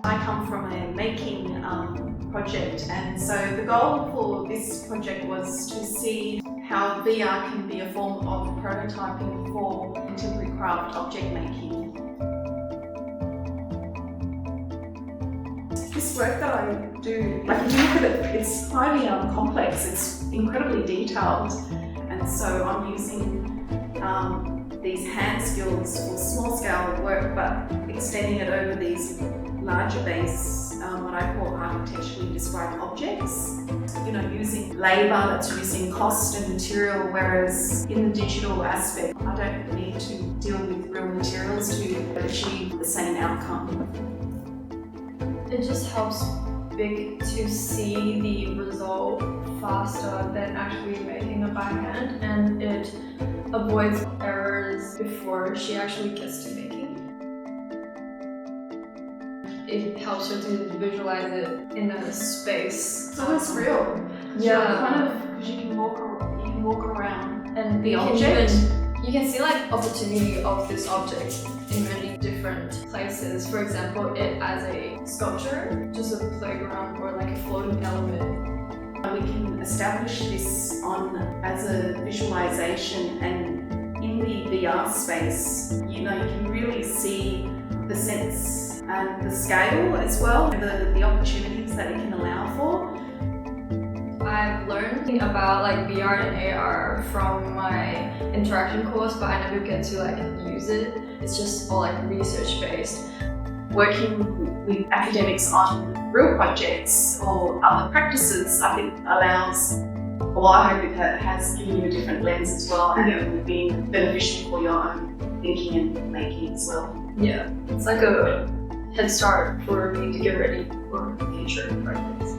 I come from a making project, and so the goal for this project was to see how VR can be a form of prototyping for contemporary craft object making. This work that I do, like if you look at it, it's highly complex, it's incredibly detailed, and so I'm using these hand skills for small scale work, but extending it over these larger base, what I call architecturally described objects. Using labour that's using cost and material, whereas in the digital aspect, I don't need to deal with real materials to achieve the same outcome. It just helps Vic to see the result faster than actually making it by hand, and it avoids errors before she actually gets to making. It helps her to visualize it in a space. So it's real. Yeah. Because you can walk around And the object. You can see like opportunity of this object in many different places. For example, it as a sculpture, just a playground or like a floating element. We can establish this as a visualization, and in the VR space, you can really see the sense and the scale as well, the opportunities that it can allow for. I've learned about like VR and AR from my interaction course, but I never get to like use it. It's just all like research based. Working with academics on real projects or other practices, I think I hope it has given you a different lens as well, and it will be beneficial for your own thinking and making as well. Yeah, it's like a head start for me to get ready for future projects.